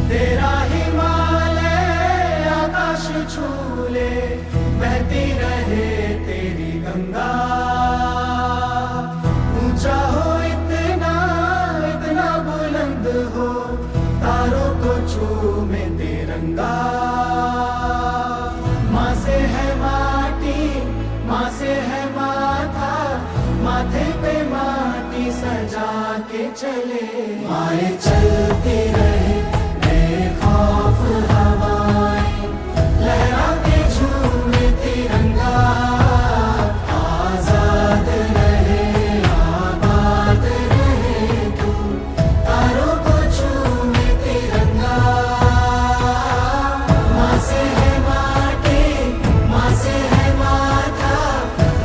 तेरा हिमालय आकाश छूले, बहती रहे तेरी गंगा। ऊंचा हो इतना, इतना बुलंद हो, तारों को चूमे तिरंगा। माँ से है माटी, माँ से है माथा, माथे पे माटी सजा के चले। माए चलती रहे खौफ हवाएं, लहरा के झूमे तिरंगा। आजाद रहे आबाद रहे तू, तारों को झूमे तिरंगा। माँ से है माटी, माँ से है माथा,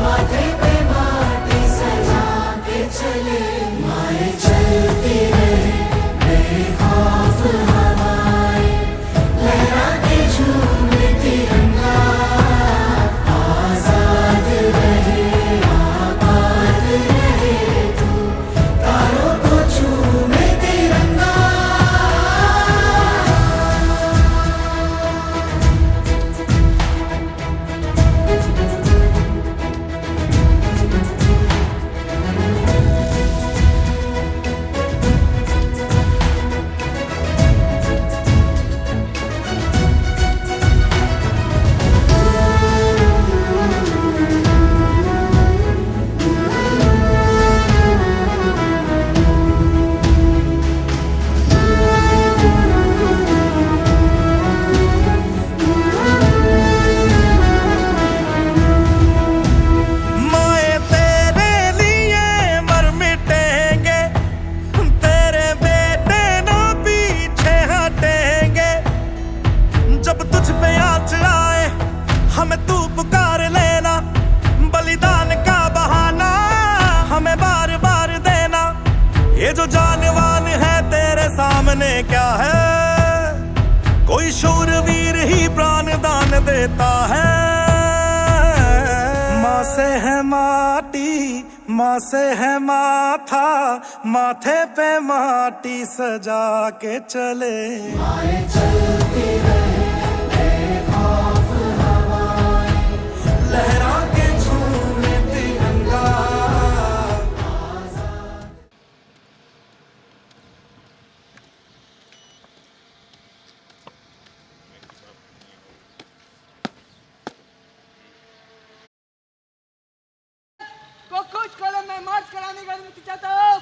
माथे पे माटी सजा के चले। माए चलती रहे बेखौफ हवाएं, लहरा के झूमे तिरंगा। आजाद रहे आबाद रहे तू, तारों को झूमे तिरंगा। माए तेरे लिए मर मिटेंगे, तेरे बेटे ना पीछे हटेंगे। जब तुझ पे आँच आए हमें तू पुकार लेना, बलिदान का बहाना हमें बार बार देना। ये जो जानवान है तेरे सामने क्या है, कोई शूरवीर ही प्राण दान देता है। माँ से है माटी, माँ से है माथा, माथे पे माटी सजा के चले। माए चलती रहे बेखौफ हवाएं, लहरा के झूमे तिरंगा। को कुछ कॉलम में मार्च कराने का अनुमति चाहता हूँ।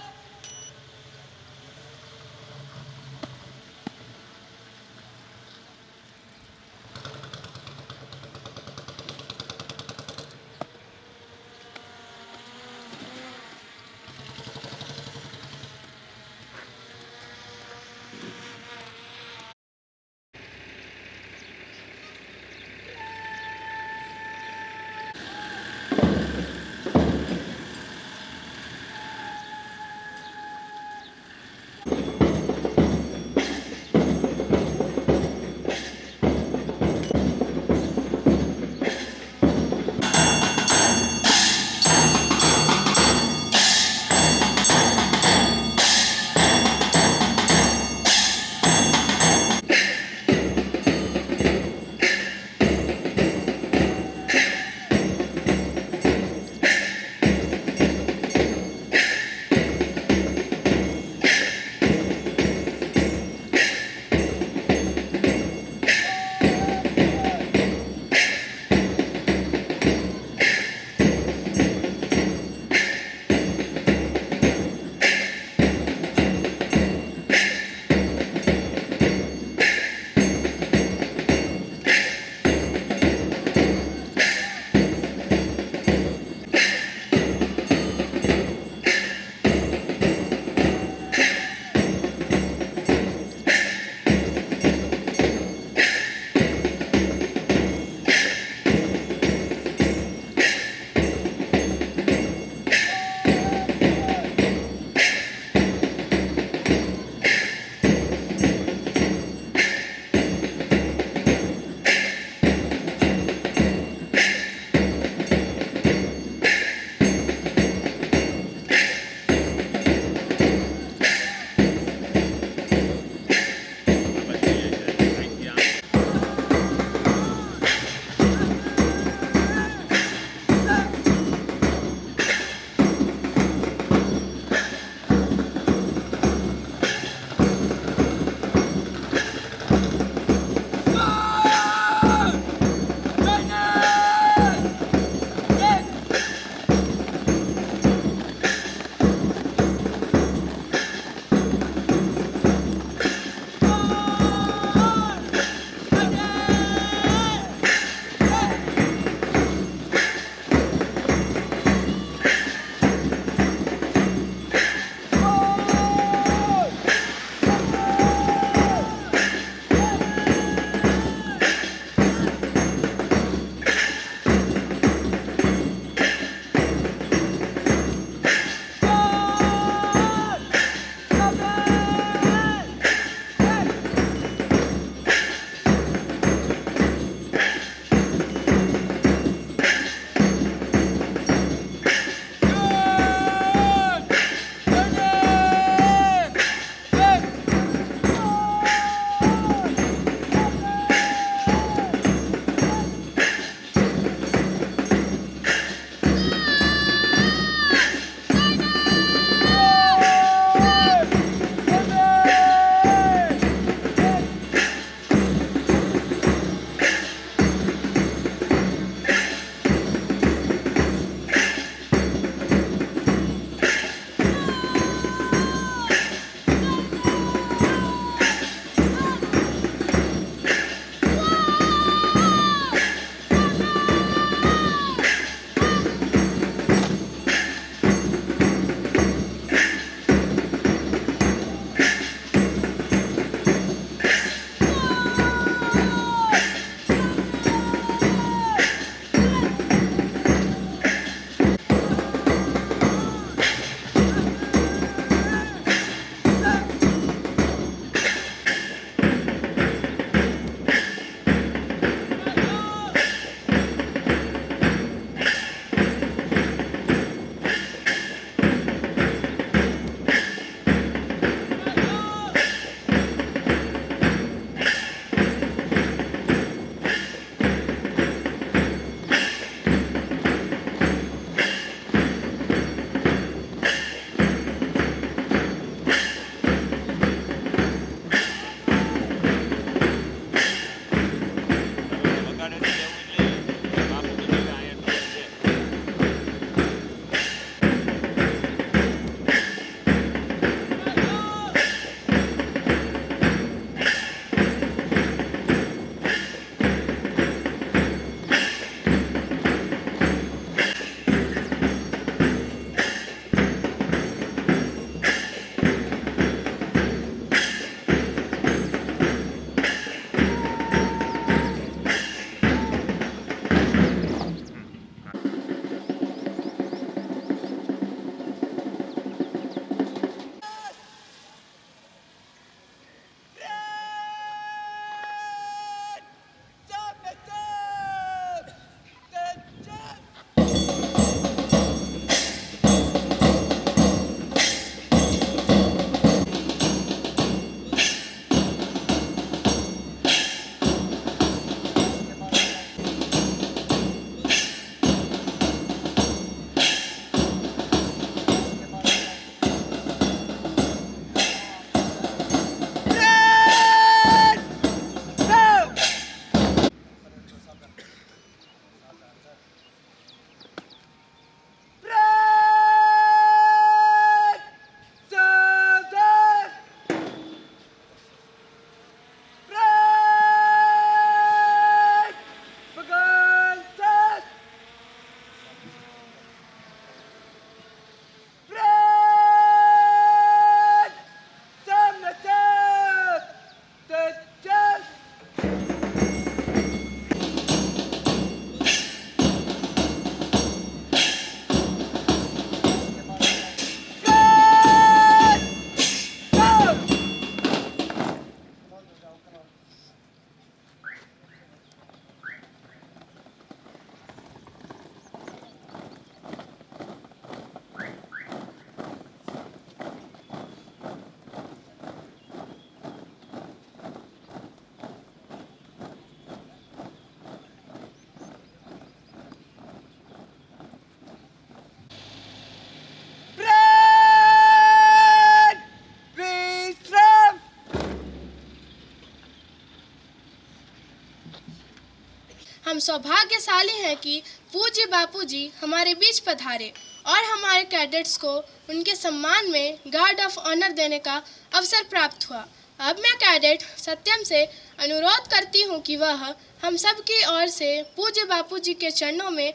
हम सौभाग्यशाली हैं कि पूज्य बापूजी हमारे बीच पधारे और हमारे कैडेट्स को उनके सम्मान में गार्ड ऑफ ऑनर देने का अवसर प्राप्त हुआ। अब मैं कैडेट सत्यम से अनुरोध करती हूँ कि वह हम सब की ओर से पूज्य बापूजी के चरणों में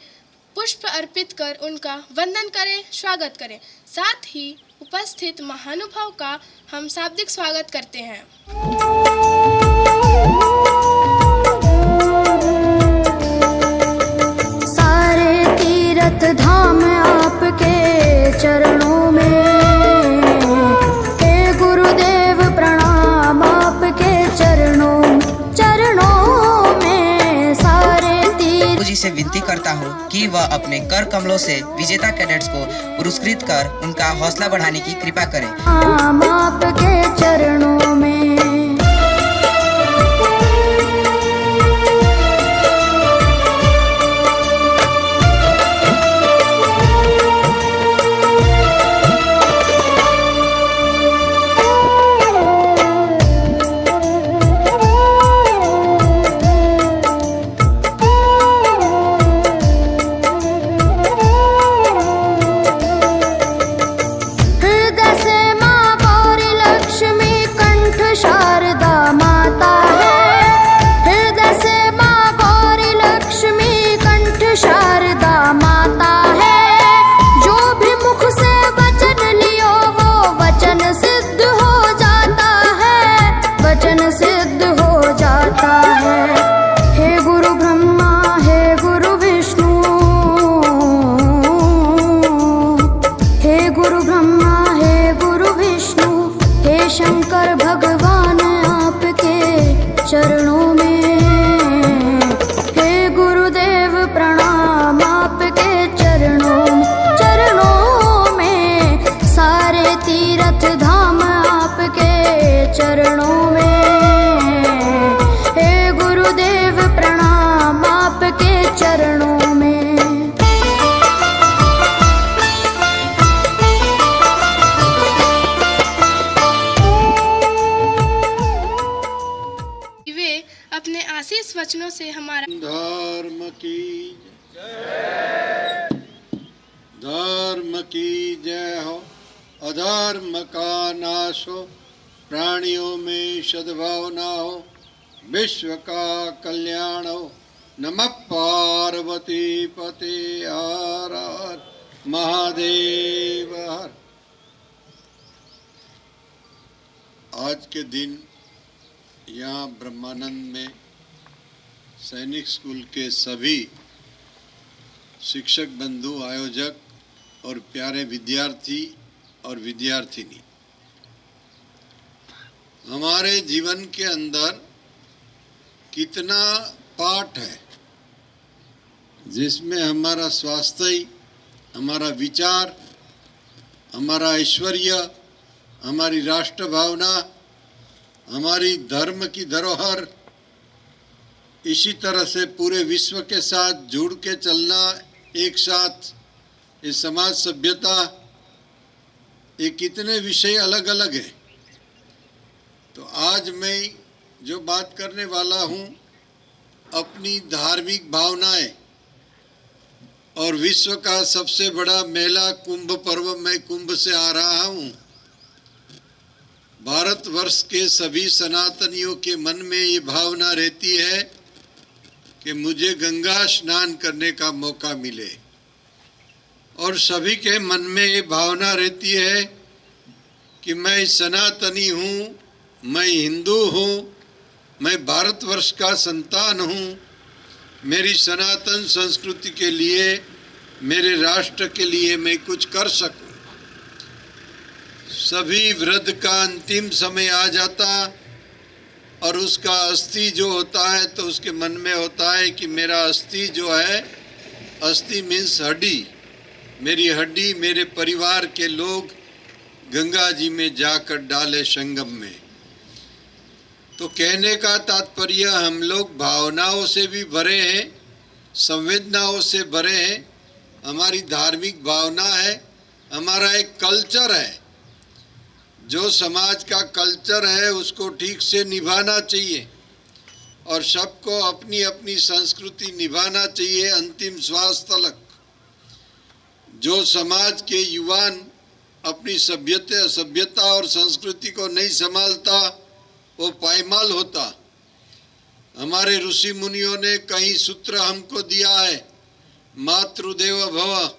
पुष्प अर्पित कर उनका वंदन करें, स्वागत करें। साथ ही उपस्थित महानुभाव का हम शाब्दिक स्वागत करते हैं। सारे तीर्थ धाम आपके चरणों में, हे गुरुदेव प्रणाम आपके चरणों में। सारे जी से विनती करता हूँ कि वह अपने कर कमलों से विजेता कैडेट्स को पुरस्कृत कर उनका हौसला बढ़ाने की कृपा करें। आपके चरणों में। शंकर भगवान आपके चरणों में, हे गुरुदेव प्रणाम आपके चरणों में। सारे तीर्थ धाम आपके चरणों में, हे गुरुदेव प्रणाम आपके चरणों में। अपने आशीष वचनों से हमारा धर्म की जय हो, अधर्म का नाश हो, प्राणियों में सद्भावना हो, विश्व का कल्याण हो। नमः पार्वती पते हर हर महादेव हर। आज के दिन यहाँ ब्रह्मानंद में सैनिक स्कूल के सभी शिक्षक बंधु, आयोजक और प्यारे विद्यार्थी और विद्यार्थिनी, हमारे जीवन के अंदर कितना पाठ है जिसमें हमारा स्वास्थ्य, हमारा विचार, हमारा ऐश्वर्य, हमारी राष्ट्र भावना, हमारी धर्म की धरोहर, इसी तरह से पूरे विश्व के साथ जुड़ के चलना, एक साथ ये समाज सभ्यता, ये कितने विषय अलग अलग हैं। तो आज मैं जो बात करने वाला हूँ अपनी धार्मिक भावनाएं और विश्व का सबसे बड़ा मेला कुंभ पर्व में कुंभ से आ रहा हूँ। भारतवर्ष के सभी सनातनियों के मन में ये भावना रहती है कि मुझे गंगा स्नान करने का मौका मिले, और सभी के मन में ये भावना रहती है कि मैं सनातनी हूँ, मैं हिंदू हूँ, मैं भारतवर्ष का संतान हूँ, मेरी सनातन संस्कृति के लिए, मेरे राष्ट्र के लिए मैं कुछ कर सकूँ। सभी वृद्ध का अंतिम समय आ जाता और उसका अस्थि जो होता है तो उसके मन में होता है कि मेरा अस्थि जो है, अस्थि मीन्स हड्डी, मेरी हड्डी मेरे परिवार के लोग गंगा जी में जाकर डाले संगम में। तो कहने का तात्पर्य, हम लोग भावनाओं से भी भरे हैं, संवेदनाओं से भरे हैं। हमारी धार्मिक भावना है, हमारा एक कल्चर है, जो समाज का कल्चर है उसको ठीक से निभाना चाहिए। और सबको अपनी अपनी संस्कृति निभाना चाहिए अंतिम श्वास तक। जो समाज के युवान अपनी सभ्यता और संस्कृति को नहीं संभालता वो पायमाल होता। हमारे ऋषि मुनियों ने कई सूत्र हमको दिया है। मातृदेव भव,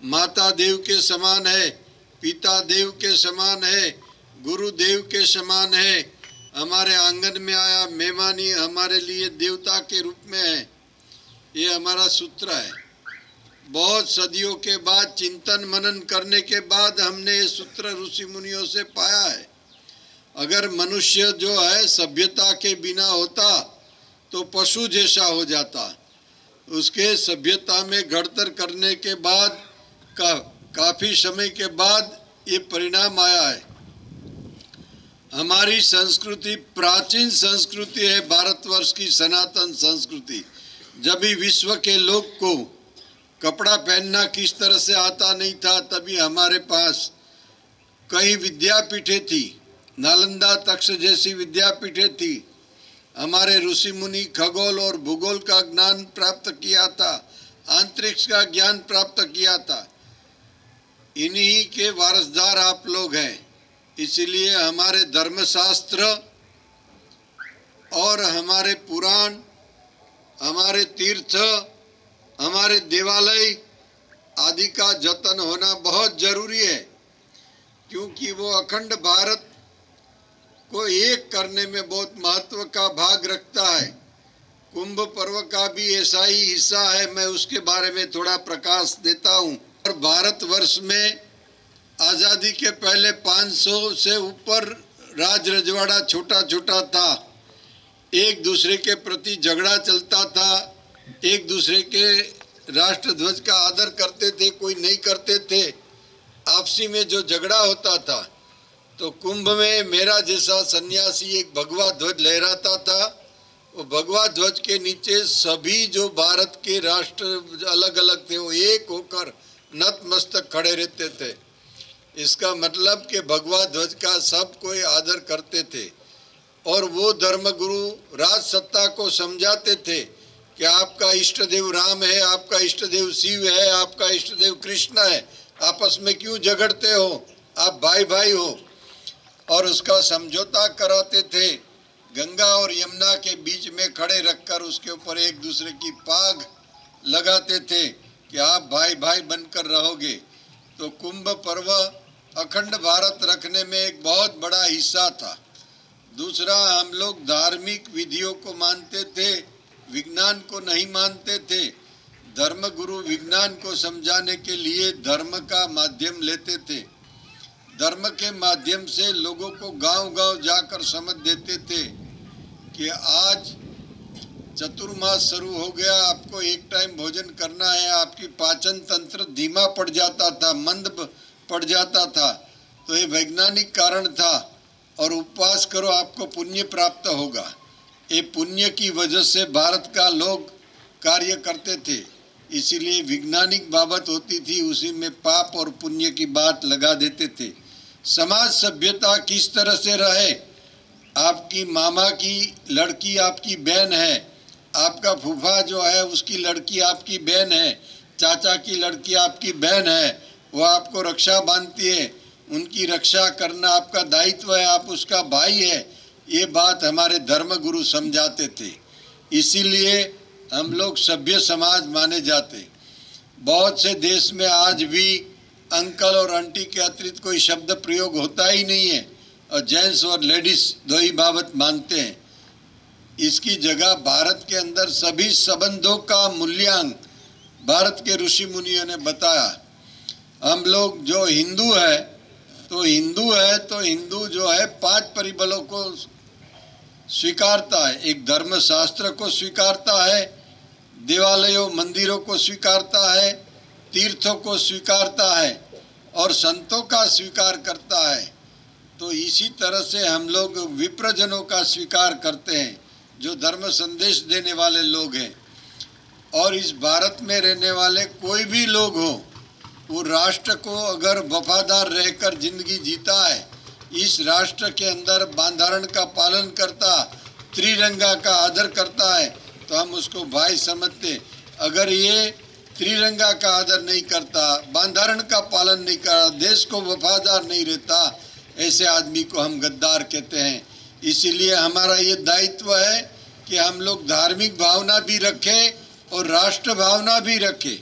माता देव के समान है, पिता देव के समान है, गुरु देव के समान है। हमारे आंगन में आया मेहमानी हमारे लिए देवता के रूप में है। ये हमारा सूत्र है। बहुत सदियों के बाद चिंतन मनन करने के बाद हमने ये सूत्र ऋषि मुनियों से पाया है। अगर मनुष्य जो है सभ्यता के बिना होता तो पशु जैसा हो जाता। उसके सभ्यता में घड़तर करने के बाद काफी समय के बाद ये परिणाम आया है। हमारी संस्कृति प्राचीन संस्कृति है, भारतवर्ष की सनातन संस्कृति। जब भी विश्व के लोग को कपड़ा पहनना किस तरह से आता नहीं था, तभी हमारे पास कई विद्यापीठें थी। नालंदा तक्ष जैसी विद्यापीठें थी। हमारे ऋषि मुनि खगोल और भूगोल का ज्ञान प्राप्त किया था, अंतरिक्ष का ज्ञान प्राप्त किया था। इन्हीं के वारसदार आप लोग हैं। इसलिए हमारे धर्मशास्त्र और हमारे पुराण, हमारे तीर्थ, हमारे देवालय आदि का जतन होना बहुत जरूरी है, क्योंकि वो अखंड भारत को एक करने में बहुत महत्व का भाग रखता है। कुंभ पर्व का भी ऐसा ही हिस्सा है। मैं उसके बारे में थोड़ा प्रकाश देता हूँ। और भारतवर्ष में आज़ादी के पहले 500 से ऊपर राज रजवाड़ा छोटा छोटा था। एक दूसरे के प्रति झगड़ा चलता था, एक दूसरे के राष्ट्रध्वज का आदर करते थे, कोई नहीं करते थे। आपसी में जो झगड़ा होता था, तो कुंभ में मेरा जैसा सन्यासी एक भगवा ध्वज लहराता था। वो भगवा ध्वज के नीचे सभी जो भारत के राष्ट्र अलग अलग थे वो एक होकर नतमस्तक खड़े रहते थे। इसका मतलब कि भगवा ध्वज का सब कोई आदर करते थे। और वो धर्मगुरु राज सत्ता को समझाते थे कि आपका इष्ट देव राम है, आपका इष्ट देव शिव है, आपका इष्ट देव कृष्ण है, आपस में क्यों झगड़ते हो, आप भाई भाई हो। और उसका समझौता कराते थे। गंगा और यमुना के बीच में खड़े रखकर उसके ऊपर एक दूसरे की पाग लगाते थे कि आप भाई भाई बनकर रहोगे। तो कुंभ पर्व अखंड भारत रखने में एक बहुत बड़ा हिस्सा था। दूसरा, हम लोग धार्मिक विधियों को मानते थे, विज्ञान को नहीं मानते थे। धर्मगुरु विज्ञान को समझाने के लिए धर्म का माध्यम लेते थे। धर्म के माध्यम से लोगों को गांव-गांव जाकर समझ देते थे कि आज चतुर्मास शुरू हो गया, आपको एक टाइम भोजन करना है। आपकी पाचन तंत्र धीमा पड़ जाता था, मंद पड़ जाता था, तो ये वैज्ञानिक कारण था। और उपवास करो, आपको पुण्य प्राप्त होगा। ये पुण्य की वजह से भारत का लोग कार्य करते थे। इसीलिए वैज्ञानिक बाबत होती थी, उसी में पाप और पुण्य की बात लगा देते थे। समाज सभ्यता किस तरह से रहे, आपकी मामा की लड़की आपकी बहन है, आपका फूफा जो है उसकी लड़की आपकी बहन है, चाचा की लड़की आपकी बहन है, वो आपको रक्षा बांधती है, उनकी रक्षा करना आपका दायित्व है, आप उसका भाई है। ये बात हमारे धर्मगुरु समझाते थे। इसीलिए हम लोग सभ्य समाज माने जाते। बहुत से देश में आज भी अंकल और आंटी के अतिरिक्त कोई शब्द प्रयोग होता ही नहीं है, और जेंट्स और लेडीज दो ही बाबत मानते हैं। इसकी जगह भारत के अंदर सभी संबंधों का मूल्यांक भारत के ऋषि मुनियों ने बताया। हम लोग जो हिंदू है तो हिंदू जो है 5 परिबलों को स्वीकारता है। एक धर्मशास्त्र को स्वीकारता है, देवालयों मंदिरों को स्वीकारता है, तीर्थों को स्वीकारता है और संतों का स्वीकार करता है। तो इसी तरह से हम लोग विप्रजनों का स्वीकार करते हैं, जो धर्म संदेश देने वाले लोग हैं। और इस भारत में रहने वाले कोई भी लोग हो, वो राष्ट्र को अगर वफादार रहकर जिंदगी जीता है, इस राष्ट्र के अंदर बंधारण का पालन करता, त्रिरंगा का आदर करता है तो हम उसको भाई समझते। अगर ये त्रिरंगा का आदर नहीं करता, बंधारण का पालन नहीं करता, देश को वफादार नहीं रहता, ऐसे आदमी को हम गद्दार कहते हैं। इसीलिए हमारा ये दायित्व है कि हम लोग धार्मिक भावना भी रखें और राष्ट्र भावना भी रखें,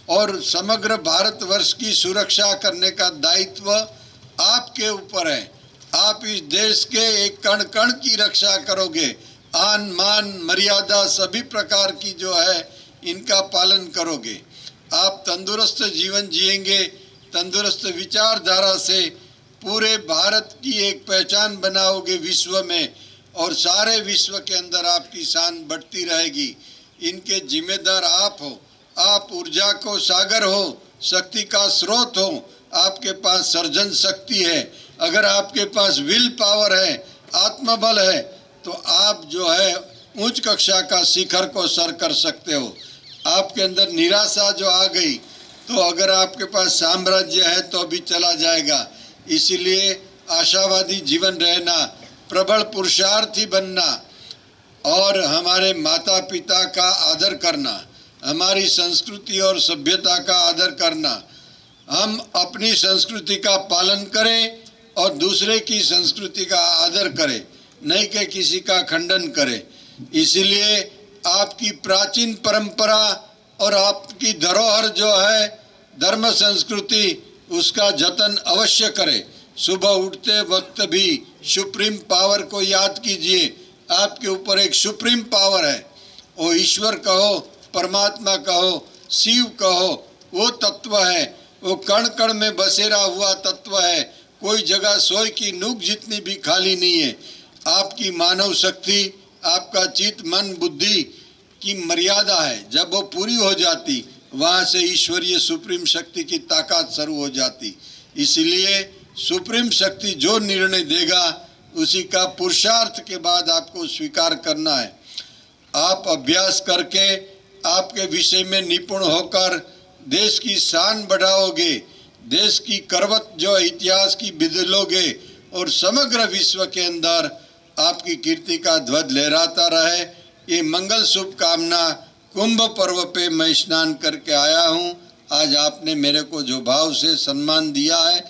और समग्र भारतवर्ष की सुरक्षा करने का दायित्व आपके ऊपर है। आप इस देश के एक कण कण की रक्षा करोगे, आन मान मर्यादा सभी प्रकार की जो है इनका पालन करोगे। आप तंदुरुस्त जीवन जिएंगे, तंदुरुस्त विचारधारा से पूरे भारत की एक पहचान बनाओगे विश्व में, और सारे विश्व के अंदर आपकी शान बढ़ती रहेगी। इनके जिम्मेदार आप हो। आप ऊर्जा को सागर हो, शक्ति का स्रोत हो, आपके पास सर्जन शक्ति है। अगर आपके पास विल पावर है, आत्मबल है, तो आप जो है उच्च कक्षा का शिखर को सर कर सकते हो। आपके अंदर निराशा जो आ गई तो अगर आपके पास साम्राज्य है तो भी चला जाएगा। इसीलिए आशावादी जीवन रहना, प्रबल पुरुषार्थी बनना, और हमारे माता पिता का आदर करना, हमारी संस्कृति और सभ्यता का आदर करना। हम अपनी संस्कृति का पालन करें और दूसरे की संस्कृति का आदर करें, नहीं कि किसी का खंडन करें। इसीलिए आपकी प्राचीन परंपरा और आपकी धरोहर जो है धर्म संस्कृति, उसका जतन अवश्य करें। सुबह उठते वक्त भी सुप्रीम पावर को याद कीजिए। आपके ऊपर एक सुप्रीम पावर है, वो ईश्वर कहो, परमात्मा कहो, शिव कहो, वो तत्व है, वो कण कण में बसेरा हुआ तत्व है। कोई जगह सोई की नूक जितनी भी खाली नहीं है। आपकी मानव शक्ति, आपका चित्त मन बुद्धि की मर्यादा है, जब वो पूरी हो जाती वहाँ से ईश्वरीय सुप्रीम शक्ति की ताकत शुरू हो जाती। इसलिए सुप्रीम शक्ति जो निर्णय देगा उसी का पुरुषार्थ के बाद आपको स्वीकार करना है। आप अभ्यास करके आपके विषय में निपुण होकर देश की शान बढ़ाओगे, देश की करवत जो इतिहास की बदलोगे, और समग्र विश्व के अंदर आपकी कीर्ति का ध्वज लहराता रहे। ये मंगल शुभकामना कुंभ पर्व पे मैं स्नान करके आया हूँ। आज आपने मेरे को जो भाव से सम्मान दिया है,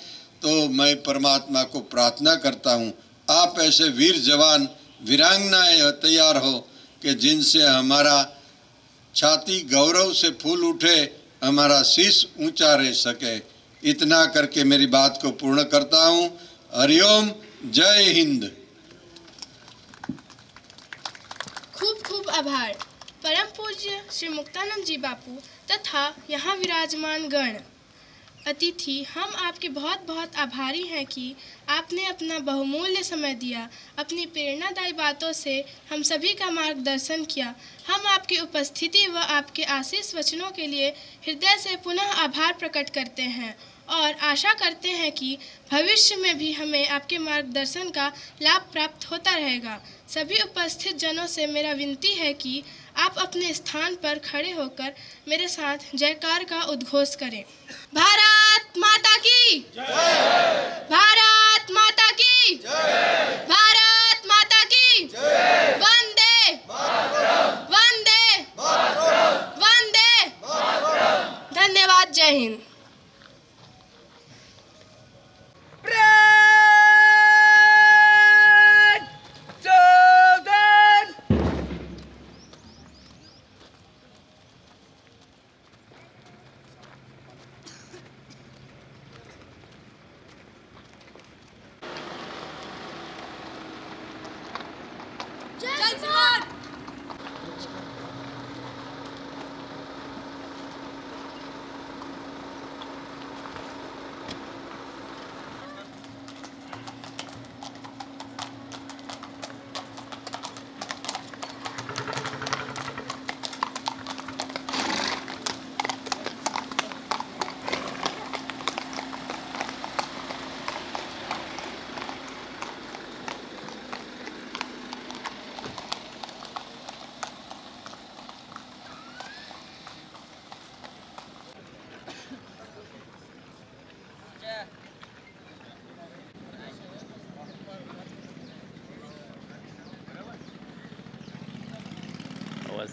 तो मैं परमात्मा को प्रार्थना करता हूँ आप ऐसे वीर जवान वीरांगनाएं तैयार हो कि जिनसे हमारा छाती गौरव से फूल उठे, हमारा शीश ऊंचा रह सके। इतना करके मेरी बात को पूर्ण करता हूँ। हरिओम, जय हिंद। खूब खूब आभार परम पूज्य श्री मुक्तानंद जी बापू तथा यहाँ विराजमान गण अतिथि। हम आपके बहुत बहुत आभारी हैं कि आपने अपना बहुमूल्य समय दिया, अपनी प्रेरणादायी बातों से हम सभी का मार्गदर्शन किया। हम आपकी उपस्थिति व आपके आशीष वचनों के लिए हृदय से पुनः आभार प्रकट करते हैं और आशा करते हैं कि भविष्य में भी हमें आपके मार्गदर्शन का लाभ प्राप्त होता रहेगा। सभी उपस्थित जनों से मेरा विनती है कि आप अपने स्थान पर खड़े होकर मेरे साथ जयकार का उद्घोष करें। भारत माता की जय! भारत माता की जय! भारत माता की जय! वंदे वंदे वंदे। धन्यवाद। जय हिंद।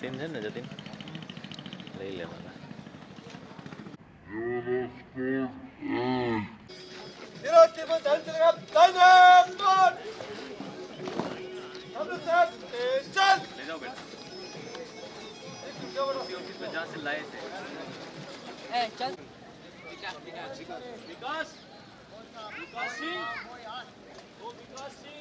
સીન છે ને જતીન લઈ લેવાના. ले जाओ बेटा ऑफिस में जहाँ से लाए थे. चल विकास विकास सिंह, ओ विकास सिंह